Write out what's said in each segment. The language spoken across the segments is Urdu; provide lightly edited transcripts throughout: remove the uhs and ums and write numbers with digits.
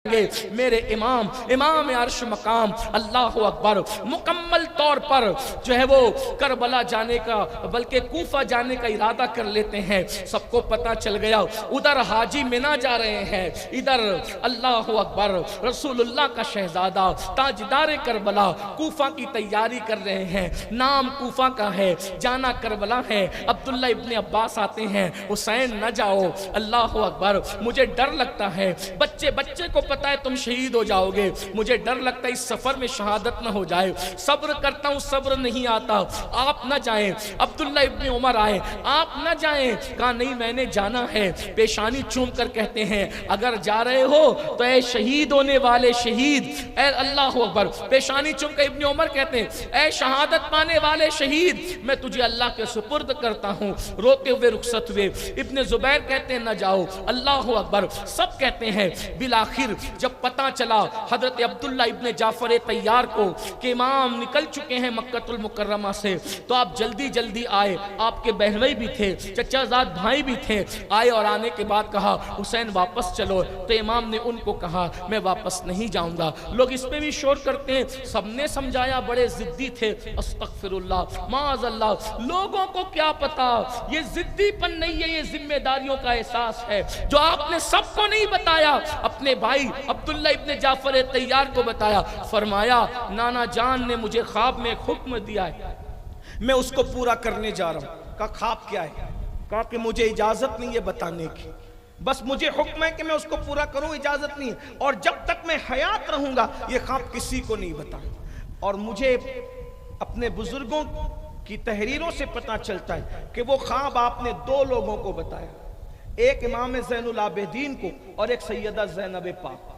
میرے امام عرش مقام اللہ اکبر مکمل طور پر جو ہے وہ کربلا جانے کا بلکہ کوفہ جانے کا ارادہ کر لیتے ہیں. سب کو پتا چل گیا ادھر حاجی منا جا رہے ہیں, ادھر اللہ اکبر رسول اللہ کا شہزادہ تاجدار کربلا کوفہ کی تیاری کر رہے ہیں. نام کوفہ کا ہے, جانا کربلا ہے. عبداللہ ابن عباس آتے ہیں, حسین نہ جاؤ, اللہ اکبر مجھے ڈر لگتا ہے, بچے کو پتا ہے تم شہید ہو جاؤ گے, مجھے ڈر لگتا ہے اس سفر میں شہادت نہ ہو جائے, صبر کرتا ہوں صبر نہیں آتا, آپ نہ جائیں. عبداللہ ابن عمر آئے, آپ نہ جائیں. کہا نہیں میں نے جانا ہے. پیشانی چوم کر کہتے ہیں اگر جا رہے ہو تو اے شہید ہونے والے شہید, اے اللہ اکبر. پیشانی چوم کر ابن عمر کہتے ہیں اے شہادت پانے والے شہید, میں تجھے اللہ کے سپرد کرتا ہوں. روتے ہوئے رخصت ہوئے. ابن زبیر کہتے ہیں نہ جاؤ, اللہ اکبر. سب کہتے ہیں. بالآخر جب پتہ چلا حضرت عبداللہ ابن جعفر طیار کو کہ امام نکل چکے ہیں مکہ المکرمہ سے, تو آپ جلدی آئے. آپ کے بہنوئی بھی تھے, چچا زاد بھائی بھی تھے, آئے اور آنے کے بعد کہا حسین واپس چلو. تو امام نے ان کو کہا میں واپس نہیں جاؤں گا. لوگ اس پہ بھی شور کرتے ہیں, سب نے سمجھایا بڑے ضدی تھے. استغفر اللہ معاذ اللہ, لوگوں کو کیا پتا یہ ضدی پن نہیں ہے, یہ ذمہ داریوں کا احساس ہے جو آپ نے سب کو نہیں بتایا, اپنے بھائی عبداللہ ابن جعفر طیار کو بتایا. فرمایا نانا جان نے مجھے خواب میں ایک حکم دیا ہے, میں اس کو پورا کرنے جا رہا ہوں. کہا خواب کیا ہے؟ کہا کہ مجھے اجازت نہیں ہے بتانے کی, بس مجھے حکم ہے کہ میں اس کو پورا کروں, اجازت نہیں ہے, اور جب تک میں حیات رہوں گا یہ خواب کسی کو نہیں بتاؤں. اور مجھے اپنے بزرگوں کی تحریروں سے پتہ چلتا ہے کہ وہ خواب آپ نے دو لوگوں کو بتایا, ایک امام زین العابدین کو اور ایک سیدہ زینب پاک,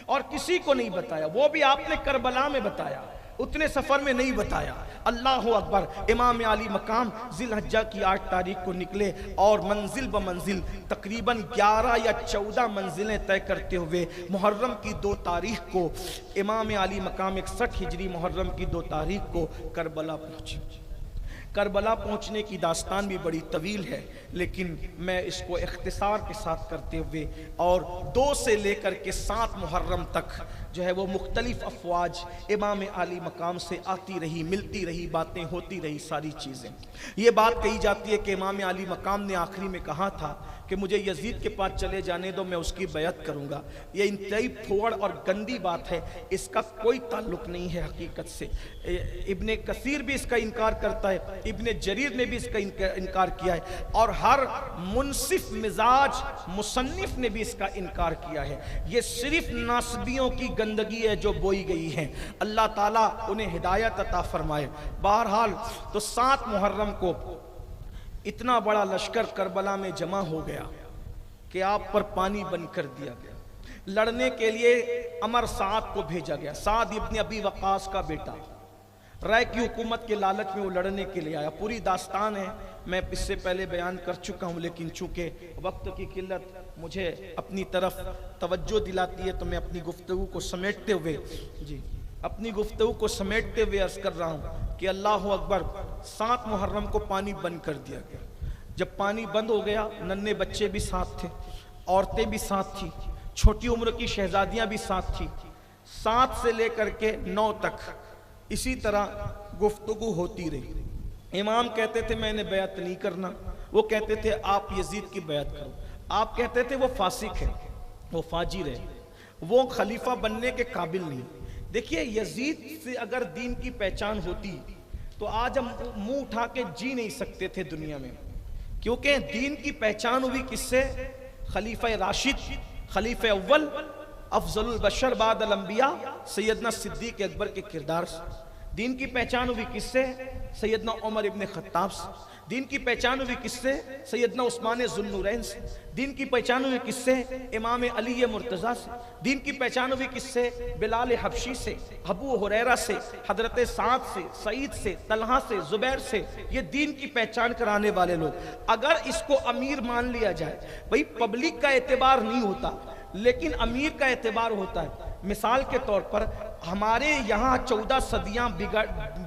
اور کسی کو نہیں بتایا. وہ بھی آپ نے کربلا میں بتایا, اتنے سفر میں نہیں بتایا. اللہ اکبر. امام علی مقام ذی الحجہ کی 8 تاریخ کو نکلے اور منزل بمنزل تقریباً 11 یا 14 منزلیں طے کرتے ہوئے محرم کی 2 تاریخ کو امام علی مقام 61 ہجری محرم کی 2 تاریخ کو کربلا پہنچے. کربلا پہنچنے کی داستان بھی بڑی طویل ہے, لیکن میں اس کو اختصار کے ساتھ کرتے ہوئے, اور 2 سے لے کر کے 7 محرم تک جو ہے وہ مختلف افواج امام علی مقام سے آتی رہی, ملتی رہی, باتیں ہوتی رہی, ساری چیزیں. یہ بات کہی جاتی ہے کہ امام علی مقام نے آخری میں کہا تھا کہ مجھے یزید کے پاس چلے جانے دو, میں اس کی بیعت کروں گا. یہ انتہائی پھوڑ اور گندی بات ہے, اس کا کوئی تعلق نہیں ہے حقیقت سے. ابن کثیر بھی اس کا انکار کرتا ہے, ابن جریر نے بھی اس کا انکار کیا ہے, اور ہر منصف مزاج مصنف نے بھی اس کا انکار کیا ہے. یہ صرف ناصبیوں کی گندگی ہے جو بوئی گئی ہے, اللہ تعالیٰ انہیں ہدایت عطا فرمائے. بہرحال تو 7 محرم کو اتنا بڑا لشکر کربلا میں جمع ہو گیا کہ آپ پر پانی بند کر دیا گیا. لڑنے کے لیے عمر سعد کو بھیجا گیا. سعد ابن ابی وقاص کا بیٹا, رائے کی حکومت کے لالچ میں وہ لڑنے کے لیے آیا. پوری داستان ہے, میں اس سے پہلے بیان کر چکا ہوں, لیکن چونکہ وقت کی قلت مجھے اپنی طرف توجہ دلاتی ہے تو میں اپنی گفتگو کو سمیٹتے ہوئے عرض کر رہا ہوں کہ اللہ اکبر. 7 محرم کو پانی بند کر دیا گیا. جب پانی بند ہو گیا, ننھے بچے بھی ساتھ تھے, عورتیں بھی ساتھ تھیں, چھوٹی عمر کی شہزادیاں بھی ساتھ تھیں. 7 سے لے کر کے 9 تک اسی طرح گفتگو ہوتی رہی. امام کہتے تھے میں نے بیعت نہیں کرنا, وہ کہتے تھے آپ یزید کی بیعت کرو. آپ کہتے تھے وہ فاسق ہے, وہ فاجر ہے, وہ خلیفہ بننے کے قابل نہیں. دیکھیے یزید سے اگر دین کی پہچان ہوتی تو آج ہم منہ اٹھا کے جی نہیں سکتے تھے دنیا میں, کیونکہ دین کی پہچان ہوئی کس سے؟ خلیفہ راشد, خلیفہ اول, افضل البشر بعد الانبیاء سیدنا صدیق اکبر کے کردار سے. دین کی پہچان ہوئی کس سے؟ سیدنا عمر ابن خطاب سے. دین کی پہچان ہوئی کس سے؟ سیدنا عثمان ذو النورین سے. دین کی پہچان ہوئی کس سے؟ امام علی مرتضیٰ سے. دین کی پہچان ہوئی کس سے؟ بلال حبشی سے, ابو ہریرہ سے, حضرت سعد سے, سعید سے, طلحہ سے, زبیر سے. یہ دین کی پہچان کرانے والے لوگ. اگر اس کو امیر مان لیا جائے, بھئی پبلک کا اعتبار نہیں ہوتا لیکن امیر کا اعتبار ہوتا ہے. مثال کے طور پر ہمارے یہاں 14 صدیاں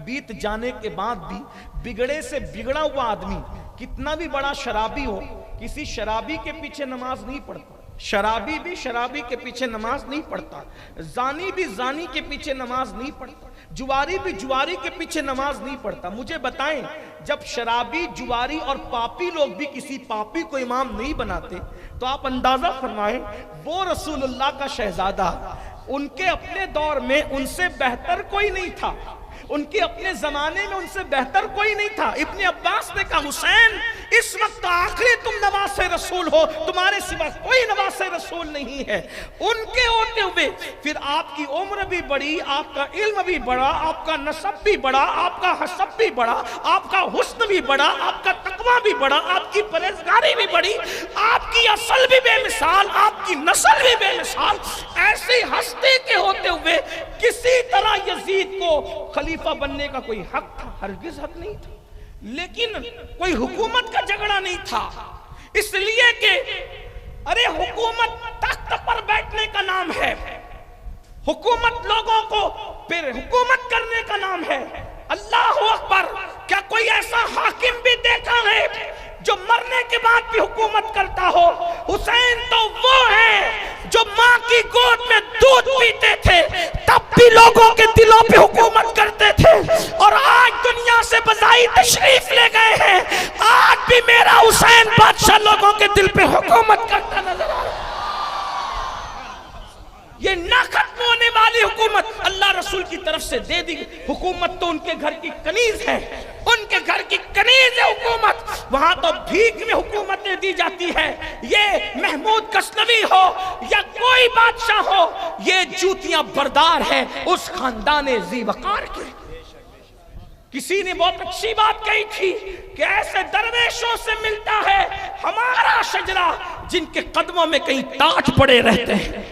بیت جانے کے بعد بھی بگڑے سے بگڑا ہوا آدمی کتنا بھی بڑا شرابی ہو, کسی شرابی کے پیچھے نماز نہیں پڑھتا, شرابی بھی شرابی کے پیچھے نماز نہیں پڑھتا، زانی بھی زانی کے پیچھے نماز نہیں پڑھتا، جواری بھی جواری کے پیچھے نماز نہیں پڑھتا۔ مجھے بتائیں، جب شرابی، جواری اور پاپی لوگ بھی کسی پاپی کو امام نہیں بناتے تو آپ اندازہ فرمائیں وہ رسول اللہ کا شہزادہ، ان کے اپنے دور میں ان سے بہتر کوئی نہیں تھا، ان کے اپنے زمانے میں ان سے بہتر کوئی نہیں تھا۔ ابن عباس نے کہا حسین اس وقت آخری تم نواز رسول ہو، تمہارے سوا کوئی نواز رسول نہیں ہے۔ ان کے ہوتے ہوئے پھر آپ کی عمر بھی بڑی، آپ کا علم بھی بڑا، آپ کا نسب بھی بڑا، آپ کا حسب بھی بڑا، آپ کا حسن بھی بڑا، آپ کا تقوی بھی بڑا، آپ کی پرہیزگاری بھی بڑی، آپ کی اصل بھی بے مثال، آپ کی نسل بھی بے مثال۔ ایسی ہستی کے ہوتے ہوئے کسی طرح یزید کو خلیفہ بننے کا کوئی حق تھا؟ ہرگز حق نہیں تھا۔ لیکن کوئی حکومت کا جھگڑا نہیں تھا، اس لیے کہ ارے حکومت تخت پر بیٹھنے کا نام ہے، حکومت لوگوں کو پھر حکومت کرنے کا نام ہے۔ اللہ اکبر! کیا کوئی ایسا حاکم بھی دیکھا ہے جو مرنے کے بعد بھی حکومت کرتا ہو؟ حسین تو وہ ہے جو ماں کی گود میں دودھ پیتے تھے تب بھی لوگوں کے دلوں پہ حکومت کرتے تھے، اور آج دنیا سے بذائی تشریف لے گئے ہیں، آج بھی میرا حسین بادشاہ لوگوں کے دل پہ حکومت کرتا نظر آ رہا ہے۔ یہ نہ ختم ہونے والی حکومت اللہ رسول کی طرف سے دے دی۔ حکومت تو ان کے گھر کی کنیز ہے، ان کے گھر کی کنیز ہے حکومت، وہاں تو بھیک میں حکومتیں دی جاتی ہے۔ یہ محمود غزنوی ہو یا کوئی بادشاہ ہو، یہ جوتیاں بردار ہے اس خاندان ذی وقار کے۔ کسی نے بہت اچھی بات کہی تھی کہ ایسے درویشوں سے ملتا ہے ہمارا شجرہ جن کے قدموں میں کہیں تاج پڑے رہتے ہیں،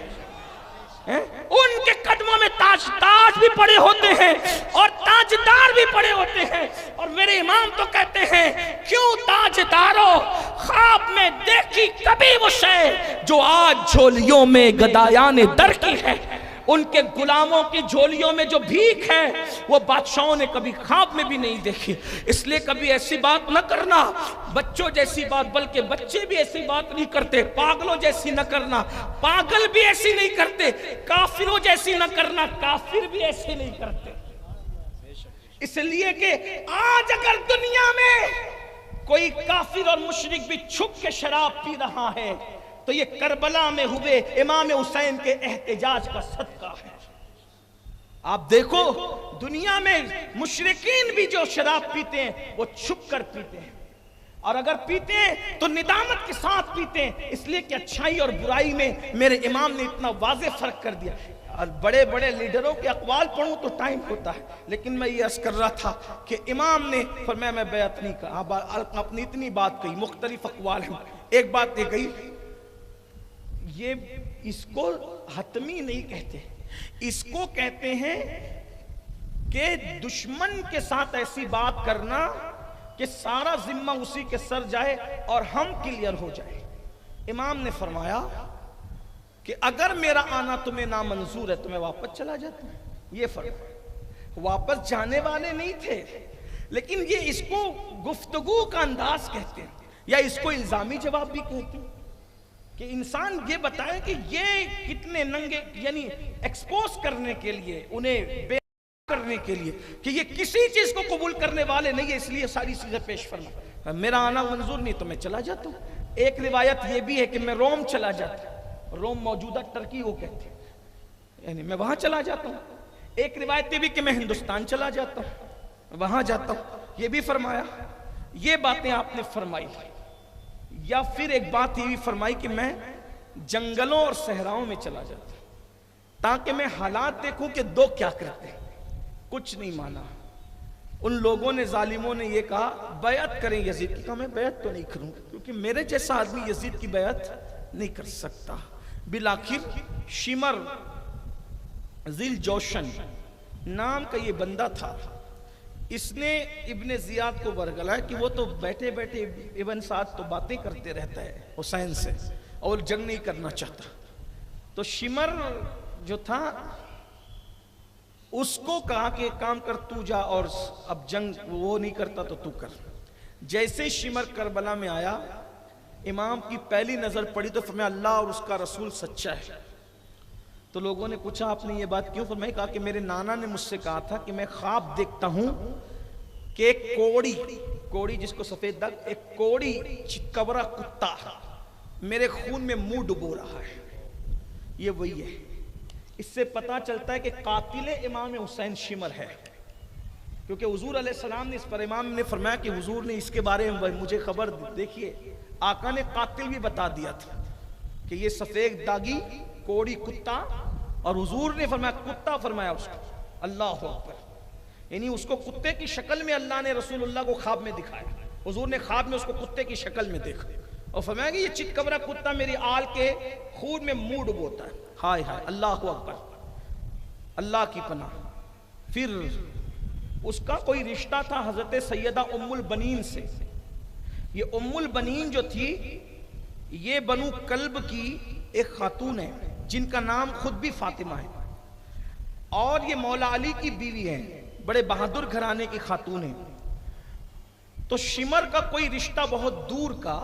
ان کے قدموں میں تاج بھی پڑے ہوتے ہیں اور تاجدار بھی پڑے ہوتے ہیں۔ اور میرے امام تو کہتے ہیں کیوں تاجدارو خواب میں دیکھی کبھی وہ شے جو آج جھولیوں میں گدایان در کی ہے۔ ان کے غلاموں کی جھولیوں میں جو بھیک ہے وہ بادشاہوں نے کبھی خواب میں بھی نہیں دیکھی۔ اس لیے کبھی ایسی بات نہ کرنا بچوں جیسی بات، بلکہ بچے بھی ایسی بات نہیں کرتے، پاگلوں جیسی نہ کرنا، پاگل بھی ایسی نہیں کرتے، کافروں جیسی نہ کرنا، کافر بھی ایسی نہیں کرتے۔ اس لیے کہ آج اگر دنیا میں کوئی کافر اور مشرک بھی چھپ کے شراب پی رہا ہے تو یہ کربلا میں ہوئے امام حسین کے احتجاج کا صدقہ ہے۔ آپ دیکھو دنیا میں مشرکین بھی جو شراب پیتے ہیں وہ چھپ کر پیتے ہیں، اور اگر پیتے ہیں تو ندامت کے ساتھ پیتے ہیں، اس لیے کہ اچھائی اور برائی میں میرے امام نے اتنا واضح فرق کر دیا۔ اور بڑے بڑے لیڈروں کے اقوال پڑھوں تو ٹائم ہوتا ہے، لیکن میں یہ عرض کر رہا تھا کہ امام نے فرمایا میں بیعت نہیں کہا، اپنی اتنی بات کہی، مختلف اقوال ہیں۔ ایک بات یہ کہی، یہ اس کو حتمی نہیں کہتے، اس کو کہتے ہیں کہ دشمن کے ساتھ ایسی بات کرنا کہ سارا ذمہ اسی کے سر جائے اور ہم کلیئر ہو جائے۔ امام نے فرمایا کہ اگر میرا آنا تمہیں نامنظور ہے تو میں واپس چلا جاتا ہوں۔ یہ فرق، واپس جانے والے نہیں تھے، لیکن یہ اس کو گفتگو کا انداز کہتے ہیں، یا اس کو الزامی جواب بھی کہتے ہیں کہ انسان یہ بتائے کہ یہ کتنے ننگے، یعنی ایکسپوز کرنے کے لیے، انہیں بے کرنے کے لیے کہ یہ کسی چیز کو قبول کرنے والے نہیں ہے، اس لیے ساری چیزیں پیش فرما۔ میرا آنا منظور نہیں تو میں چلا جاتا ہوں۔ ایک روایت یہ بھی ہے کہ میں روم چلا جاتا ہوں، روم موجودہ ترکی کو کہتے ہیں، یعنی میں وہاں چلا جاتا ہوں۔ ایک روایت یہ بھی کہ میں ہندوستان چلا جاتا ہوں، وہاں جاتا ہوں، یہ بھی فرمایا۔ یہ باتیں آپ نے فرمائی، یا پھر ایک بات یہ بھی فرمائی کہ میں جنگلوں اور صحراؤں میں چلا جاتا ہوں تاکہ میں حالات دیکھوں کہ دو کیا کرتے ہیں۔ کچھ نہیں مانا ان لوگوں نے، ظالموں نے یہ کہا بیعت کریں یزید کی، کہا میں بیعت تو نہیں کروں کیونکہ میرے جیسا آدمی یزید کی بیعت نہیں کر سکتا۔ بالآخر شمر ذیل جوشن نام کا یہ بندہ تھا، اس نے ابن زیاد کو ورگلایا کہ وہ تو بیٹھے بیٹھے ابن سعد تو باتیں کرتے رہتا ہے حسین سے اور جنگ نہیں کرنا چاہتا۔ تو شمر جو تھا اس کو کہا کہ ایک کام کر تو جا، اور اب جنگ وہ نہیں کرتا تو تو کر۔ جیسے شمر کربلا میں آیا امام کی پہلی نظر پڑی تو فرمایا اللہ اور اس کا رسول سچا ہے. تو لوگوں نے پوچھا آپ نے یہ بات کیوں فرمائی؟ کہا کہ میرے نانا نے مجھ سے کہا تھا کہ میں خواب دیکھتا ہوں کہ ایک کوڑی جس کو سفید داغ، ایک کوڑی چتکبرا کتا میرے خون میں منہ ڈبو رہا ہے. یہ وہی ہے. اس سے پتہ چلتا ہے کہ قاتل امام حسین شمر ہے، کیونکہ حضور علیہ السلام نے اس پر امام نے فرمایا کہ حضور نے اس کے بارے میں مجھے خبر دیکھیے آقا نے قاتل بھی بتا دیا تھا کہ یہ سفید داغی کوڑی کتا، اور حضور نے فرمایا کتا فرمایا اس کو. اللہ اکبر. یعنی اس کو کتے کی شکل میں اللہ نے رسول اللہ کو خواب میں دکھایا. حضور نے خواب میں اس کو کتے کی شکل میں دیکھا اور فرمایا کہ یہ چتکبرا کتا میری آل کے خون میں منہ ڈبوتا ہے. ہائے ہائے اللہ اکبر، اللہ کی پناہ. پھر اس کا کوئی رشتہ تھا حضرت سیدہ ام البنین سے. یہ ام البنین جو تھی یہ بنو کلب کی ایک خاتون ہے جن کا نام خود بھی فاطمہ ہے، اور یہ مولا علی کی بیوی ہے، بڑے بہادر گھرانے کی خاتون ہے. تو شمر کا کوئی رشتہ بہت دور کا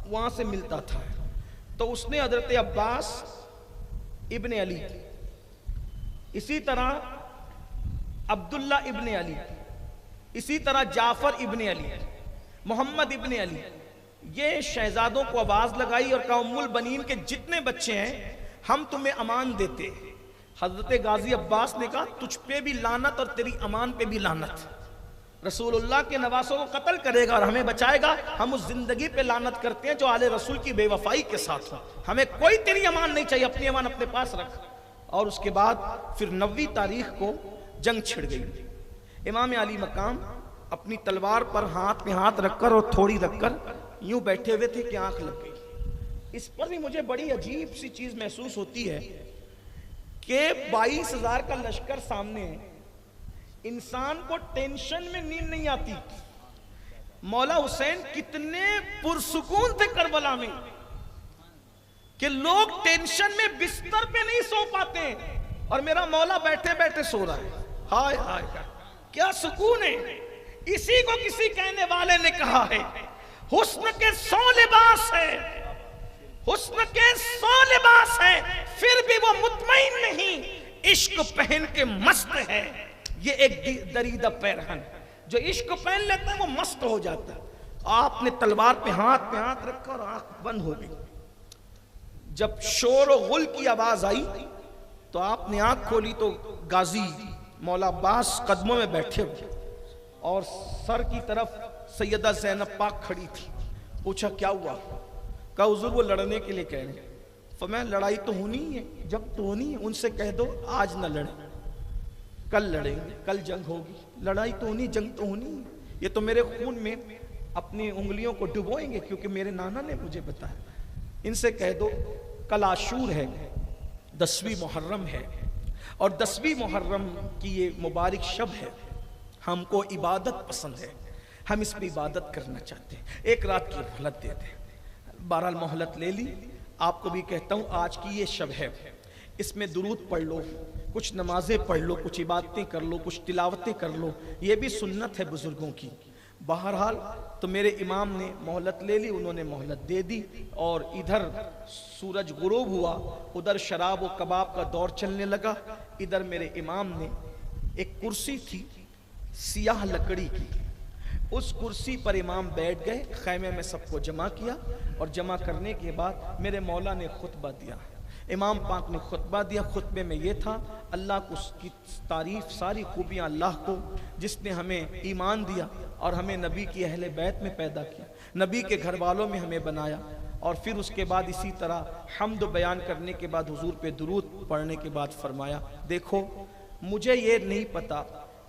وہاں سے ملتا تھا. تو اس نے حضرت عباس ابن علی، اسی طرح عبداللہ ابن علی، اسی طرح جعفر ابن علی، محمد ابن علی، یہ شہزادوں کو آواز لگائی اور کہا ام البنین کے جتنے بچے ہیں ہم تمہیں امان دیتے. حضرت غازی عباس نے کہا تجھ پہ بھی لعنت اور تیری امان پہ بھی لعنت. رسول اللہ کے نواسوں کو قتل کرے گا اور ہمیں بچائے گا. ہم اس زندگی پہ لعنت کرتے ہیں جو آل رسول کی بے وفائی کے ساتھ ہو. ہمیں کوئی تیری امان نہیں چاہیے، اپنی امان اپنے پاس رکھ. اور اس کے بعد پھر 90 تاریخ کو جنگ چھڑ گئی. امام علی مقام اپنی تلوار پر ہاتھ میں ہاتھ رکھ کر اور تھوڑی رکھ کر یوں بیٹھے ہوئے تھے کہ آنکھ لگ گئی. اس پر بھی مجھے بڑی عجیب سی چیز محسوس ہوتی ہے کہ 22,000 کا لشکر سامنے ہے، انسان کو ٹینشن میں نیند نہیں آتی. مولا حسین کتنے پرسکون تھے کربلا میں کہ لوگ ٹینشن میں بستر پہ نہیں سو پاتے اور میرا مولا بیٹھے بیٹھے سو رہا ہے. ہائے ہائے کیا سکون ہے. اسی کو کسی کہنے والے نے کہا ہے حسن کے 100 لباس ہے، حسن کے 100 لباس ہے پھر بھی وہ مطمئن نہیں، عشق پہن کے مست ہے. یہ ایک دریدہ پیرہن جو عشق پہن لیتا ہے وہ مست ہو جاتا ہے. آپ نے تلوار پہ ہاتھ رکھا اور آنکھ بند ہو گئی. جب شور و غل کی آواز آئی تو آپ نے آنکھ کھولی تو غازی مولا عباس قدموں میں بیٹھے ہوئے اور سر کی طرف سیدہ زینب پاک کھڑی تھی. پوچھا کیا ہوا؟ کہا حضور وہ لڑنے کے لیے کہہ رہے ہیں. فرمایا لڑائی تو ہونی ہے، جب تو ہونی ہے ان سے کہہ دو آج نہ لڑیں، کل لڑیں گے، کل جنگ ہوگی. لڑائی تو ہونی، جنگ تو ہونی ہے. یہ تو میرے خون میں اپنی انگلیوں کو ڈبوئیں گے کیونکہ میرے نانا نے مجھے بتایا. ان سے کہہ دو کل عاشور ہے، 10ویں محرم ہے، اور 10ویں محرم کی یہ مبارک شب ہے. ہم کو عبادت پسند ہے، ہم اس پہ عبادت کرنا چاہتے ہیں. ایک رات کی مہلت دے دیں. بہرحال مہلت لے لی. آپ کو بھی کہتا ہوں آج کی یہ شب ہے، اس میں درود پڑھ لو، کچھ نمازیں پڑھ لو، کچھ عبادتیں کر لو، کچھ تلاوتیں کر لو. یہ بھی سنت ہے بزرگوں کی. بہرحال تو میرے امام نے مہلت لے لی، انہوں نے مہلت دے دی. اور ادھر سورج غروب ہوا، ادھر شراب و کباب کا دور چلنے لگا. ادھر میرے امام نے ایک کرسی تھی سیاہ لکڑی کی، اس کرسی پر امام بیٹھ گئے. خیمے میں سب کو جمع کیا اور جمع کرنے کے بعد میرے مولا نے خطبہ دیا. امام پاک نے خطبہ دیا. خطبے میں یہ تھا اللہ کو اس کی تعریف، ساری خوبیاں اللہ کو جس نے ہمیں ایمان دیا اور ہمیں نبی کی اہل بیت میں پیدا کیا، نبی کے گھر والوں میں ہمیں بنایا. اور پھر اس کے بعد اسی طرح حمد بیان کرنے کے بعد حضور پہ درود پڑھنے کے بعد فرمایا دیکھو مجھے یہ نہیں پتا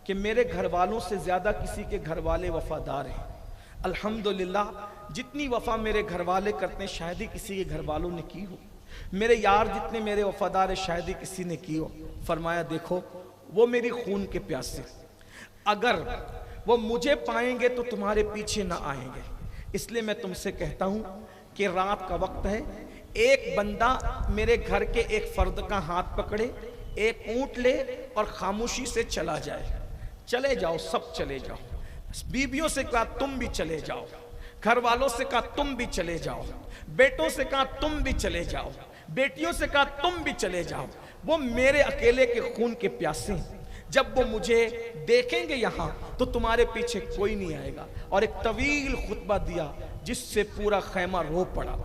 کہ میرے گھر والوں سے زیادہ کسی کے گھر والے وفادار ہیں. الحمدللہ جتنی وفا میرے گھر والے کرتے ہیں شاید ہی کسی کے گھر والوں نے کی ہو. میرے یار جتنے میرے وفادار ہیں شاید ہی کسی نے کی ہو. فرمایا دیکھو وہ میری خون کے پیاسے، اگر وہ مجھے پائیں گے تو تمہارے پیچھے نہ آئیں گے. اس لیے میں تم سے کہتا ہوں کہ رات کا وقت ہے، ایک بندہ میرے گھر کے ایک فرد کا ہاتھ پکڑے، ایک اونٹ لے اور خاموشی سے چلا جائے. چلے جاؤ، سب چلے جاؤ. بیویوں سے کہا تم بھی چلے جاؤ. گھر والوں سے کہا تم بھی چلے جاؤ، بیٹوں سے کہا تم بھی چلے جاؤ، بیٹیوں سے کہا تم بھی چلے جاؤ، وہ میرے اکیلے کے خون کے پیاسے ہیں، جب وہ مجھے دیکھیں گے یہاں تو تمہارے پیچھے کوئی نہیں آئے گا۔ اور ایک طویل خطبہ دیا جس سے پورا خیمہ رو پڑا۔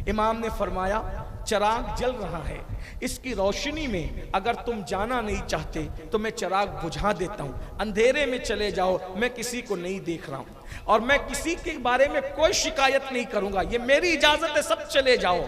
امام نے فرمایا چراغ جل رہا ہے، اس کی روشنی میں اگر تم جانا نہیں چاہتے تو میں چراغ بجھا دیتا ہوں، اندھیرے میں چلے جاؤ، میں کسی کو نہیں دیکھ رہا ہوں اور میں کسی کے بارے میں کوئی شکایت نہیں کروں گا، یہ میری اجازت ہے، سب چلے جاؤ۔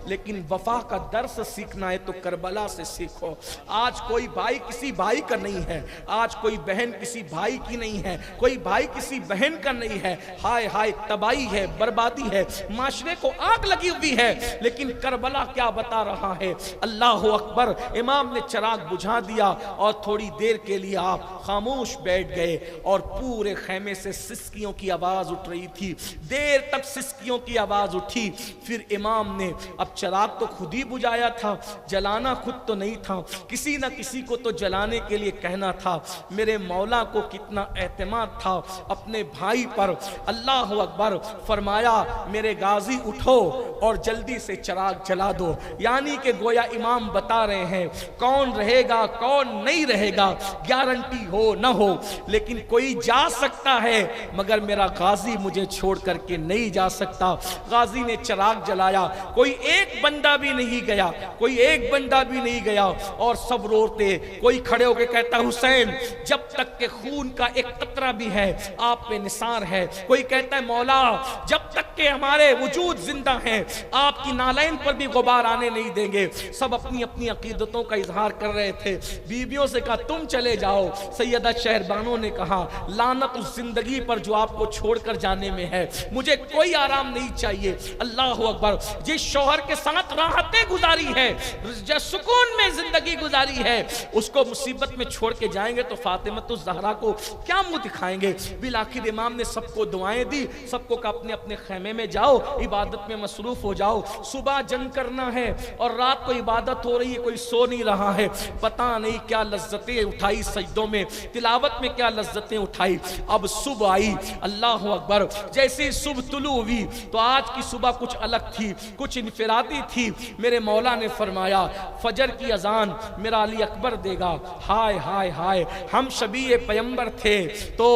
لیکن وفا کا درس سیکھنا ہے تو کربلا سے سیکھو۔ آج کوئی بھائی کسی بھائی کا نہیں ہے، آج کوئی بہن کسی بھائی کی نہیں ہے، کوئی بھائی کسی بہن کا نہیں ہے، ہائے ہائے تباہی ہے، بربادی ہے، معاشرے کو آگ لگی ہوئی ہے۔ لیکن کربلا کیا بتا رہا ہے؟ اللہ اکبر۔ امام نے چراغ بجھا دیا اور تھوڑی دیر کے لیے آپ خاموش بیٹھ گئے اور پورے خیمے سے سسکیوں کی آواز اٹھ رہی تھی، دیر تک سسکیوں کی آواز اٹھی۔ پھر امام نے اب چراغ تو خود ہی بجھایا تھا، جلانا خود تو نہیں تھا، کسی نہ کسی کو تو جلانے کے لیے کہنا تھا۔ میرے مولا کو کتنا اعتماد تھا اپنے بھائی پر۔ اللہ اکبر۔ فرمایا میرے غازی اٹھو اور جلدی سے چراغ جلا دو، یعنی کہ گویا امام بتا رہے ہیں کون رہے گا کون نہیں رہے گا گارنٹی ہو نہ ہو، لیکن کوئی جا سکتا ہے مگر میرا غازی مجھے چھوڑ کر کے نہیں جا سکتا۔ غازی نے چراغ جلایا، کوئی ایک بندہ بھی نہیں گیا، کوئی ایک بندہ بھی نہیں گیا اور سب روتے۔ کوئی کھڑے ہو کے کہتا حسین جب تک کہ خون کا ایک قطرہ بھی ہے آپ پہ نثار ہے۔ کوئی کہتا ہے مولا جب تک کہ ہمارے وجود زندہ ہیں آپ کی نالین پر بھی غبار آنے نہیں دیں گے۔ سب اپنی اپنی عقیدتوں کا اظہار کر رہے تھے۔ بیویوں سے کہا تم چلے جاؤ۔ سیدہ شہربانوں نے کہا لعنت اس زندگی پر جو آپ کو چھوڑ کر جانے میں ہے، مجھے کوئی آرام نہیں چاہیے۔ اللہ اکبر۔ جس شوہر کے ساتھ راحتیں گزاری ہے، جس سکون میں زندگی گزاری ہے، اس کو مصیبت میں چھوڑ کے جائیں گے تو فاطمہ الزہرا کو کیا منہ دکھائیں گے؟ بالآخر امام نے سب کو دعائیں دی، سب کو کہا اپنے اپنے خیمے میں جاؤ، عبادت میں مصروف ہو جاؤ۔ صبح جنگ کرنا ہے اور رات کو عبادت ہو رہی ہے، کوئی سو نہیں رہا ہے، پتہ نہیں کیا لذتیں اٹھائی سجدوں میں، تلاوت میں کیا لذتیں اٹھائی۔ اب صبح آئی، اللہ اکبر۔ جیسے ہی صبح طلوع ہوئی تو آج کی صبح کچھ الگ تھی، کچھ انفرادی تھی۔ میرے مولا نے فرمایا فجر کی اذان میرا علی اکبر دے گا۔ ہائے ہائے ہائے، ہم شبیہ پیمبر تھے تو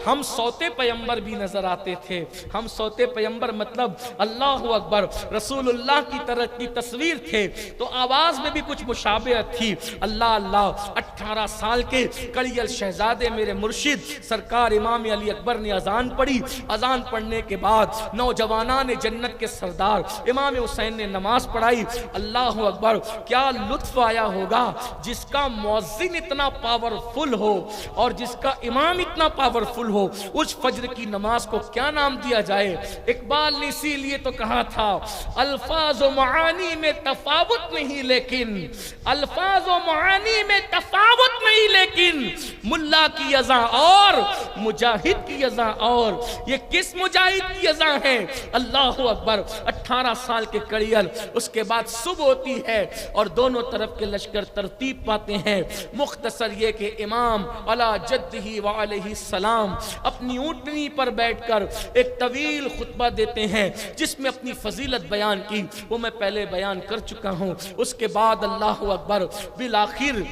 ہم سوتے پیمبر بھی نظر آتے تھے۔ ہم سوتے پیمبر مطلب اللہ اکبر رسول اللہ کی طرح کی تصویر تھے تو آواز میں بھی کچھ مشابہت تھی۔ اللہ اللہ۔ 18 سال کے کڑیل شہزادے میرے مرشد سرکار امام علی اکبر نے اذان پڑھی۔ اذان پڑھنے کے بعد نوجوانان جنت کے سردار امام حسین نے نماز پڑھائی۔ اللہ اکبر۔ کیا لطف آیا ہوگا جس کا مؤذن اتنا پاورفل ہو اور جس کا امام اتنا پاورفل ہو، اس فجر کی نماز کو کیا نام دیا جائے؟ اقبال نے اسی لیے تو کہا تھا الفاظ و معانی میں تفاوت نہیں لیکن، الفاظ و معانی میں تفاوت نہیں لیکن، ملا کی اذان اور مجاہد کی اذان اور۔ یہ کس مجاہد کی اذان ہے؟ اللہ اکبر۔ 18 سال کے کڑیل، اس کے بعد صبح ہوتی ہے اور دونوں طرف کے لشکر ترتیب پاتے ہیں۔ مختصر یہ کہ امام علی جدہ وعلیہ السلام اپنی اونٹنی پر بیٹھ کر ایک طویل خطبہ دیتے ہیں جس میں اپنی فضیلت بیان کی، وہ میں پہلے بیان کر چکا ہوں۔ اس کے بعد اللہ اکبر بالآخر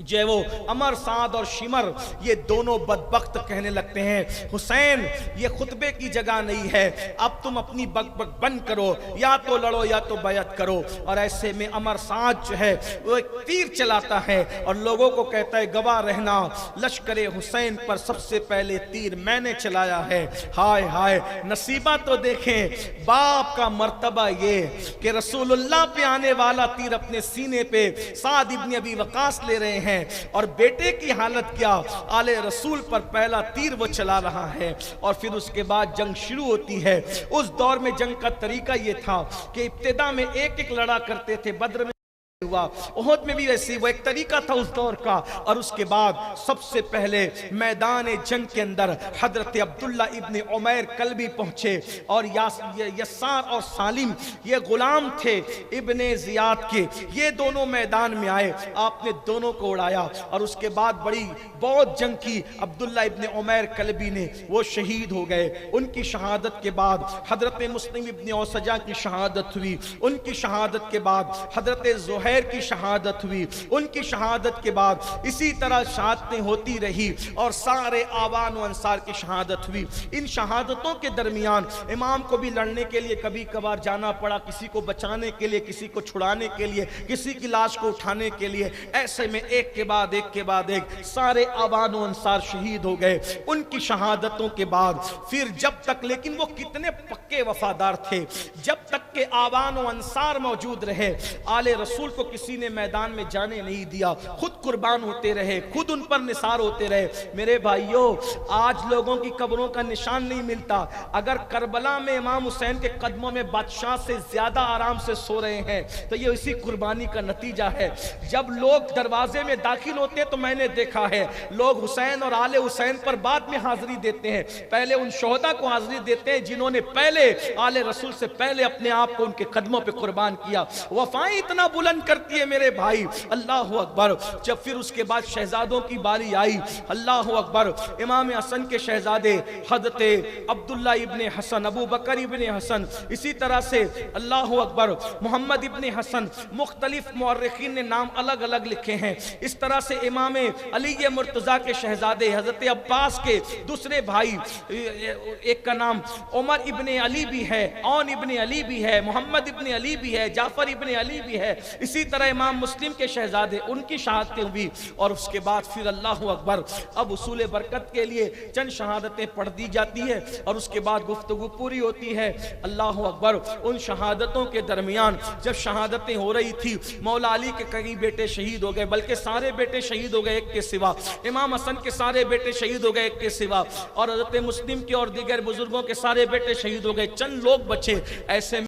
جو وہ عمر سعد اور شمر یہ دونوں بدبخت کہنے لگتے ہیں حسین یہ خطبے کی جگہ نہیں ہے، اب تم اپنی بک بک بند کرو، یا تو لڑو یا تو بیعت کرو۔ اور ایسے میں عمر سعد جو ہے وہ ایک تیر چلاتا ہے اور لوگوں کو کہتا ہے گواہ رہنا لشکر حسین پر سب سے پہلے تیر میں نے چلایا ہے۔ ہائے ہائے نصیبہ تو دیکھیں باپ کا مرتبہ یہ کہ رسول اللہ پہ آنے والا تیر اپنے سینے پہ سعد ابن ابی وقاص لے رہے ہیں اور بیٹے کی حالت کیا، آل رسول پر پہلا تیر وہ چلا رہا ہے۔ اور پھر اس کے بعد جنگ شروع ہوتی ہے۔ اس دور میں جنگ کا طریقہ یہ تھا کہ ابتدا میں ایک ایک لڑا کرتے تھے۔ بدر میں ہوا، احد میں بھی ویسی، وہ ایک طریقہ تھا اس دور کا۔ اور اس کے بعد سب سے پہلے میدان جنگ کے اندر حضرت عبداللہ ابن عمیر کلبی پہنچے، اور یسار اور سالم یہ غلام تھے ابن زیاد کے، یہ دونوں میدان میں آئے، آپ نے دونوں کو اڑایا، اور اس کے بعد بڑی بہت جنگ کی عبداللہ ابن عمیر کلبی نے، وہ شہید ہو گئے۔ ان کی شہادت کے بعد حضرت مسلم ابن اوسجہ کی شہادت ہوئی، ان کی شہادت کے بعد حضرت زہیر کی شہادت ہوئی، ان کی شہادت کے بعد اسی طرح شہادتیں ہوتی رہی، اور سارے آوان و انصار کی شہادت ہوئی۔ ان شہادتوں کے درمیان امام کو بھی لڑنے کے لیے کبھی کبھار جانا پڑا، کسی کو بچانے کے لیے، کسی کو چھڑانے کے لیے، کسی کی لاش کو اٹھانے کے لیے، ایسے میں ایک کے بعد ایک کے بعد ایک سارے آوان و انصار شہید ہو گئے۔ ان کی شہادتوں کے بعد پھر جب تک، لیکن وہ کتنے پکے وفادار تھے، جب تک کہ آوان و انصار موجود رہے، آل رسول کو کسی نے میدان میں جانے نہیں دیا، خود قربان ہوتے رہے، خود ان پر نثار ہوتے رہے۔ میرے بھائیوں، آج لوگوں کی قبروں کا نشان نہیں ملتا، اگر کربلا میں امام حسین کے قدموں میں بادشاہ سے زیادہ آرام سے سو رہے ہیں تو یہ اسی قربانی کا نتیجہ ہے۔ جب لوگ دروازے میں داخل ہوتے ہیں تو میں نے دیکھا ہے لوگ حسین اور آل حسین پر بعد میں حاضری دیتے ہیں، پہلے ان شہداء کو حاضری دیتے ہیں جنہوں نے پہلے آل رسول سے پہلے اپنے آپ کو ان کے قدموں پہ قربان کیا۔ وفائیں اتنا بلند کرتی ہے میرے بھائی، اللہ اکبر۔ جب پھر اس کے بعد شہزادوں کی باری آئی، اللہ اکبر، امام حسن کے شہزادے حضرت عبداللہ ابن حسن، ابو بکر ابن حسن، اسی طرح سے اللہ اکبر محمد ابن حسن، مختلف مورخین نے نام الگ الگ لکھے ہیں۔ اس طرح سے امام علی مرتضیٰ کے شہزادے حضرت عباس کے دوسرے بھائی، ایک کا نام عمر ابن علی بھی ہے، عون ابن علی بھی ہے، محمد ابن علی بھی ہے، جعفر ابن علی بھی ہے، اسی طرح امام مسلم کے شہزادے، ان کی شہادتیں ہوئی۔ اور اس کے بعد پھر اللہ اکبر، اب اصول برکت کے لیے چند شہادتیں پڑھ دی جاتی ہے اور اس کے بعد گفتگو پوری ہوتی ہے۔ اللہ اکبر، ان شہادتوں کے درمیان جب شہادتیں ہو رہی تھی، مولا علی کے کئی بیٹے شہید ہو گئے، بلکہ سارے بیٹے شہید ہو گئے ایک کے سوا، امام حسن کے سارے بیٹے شہید ہو گئے ایک کے سوا، اور حضرت مسلم کے اور دیگر بزرگوں کے سارے بیٹے شہید ہو گئے، چند لوگ بچے۔ ایسے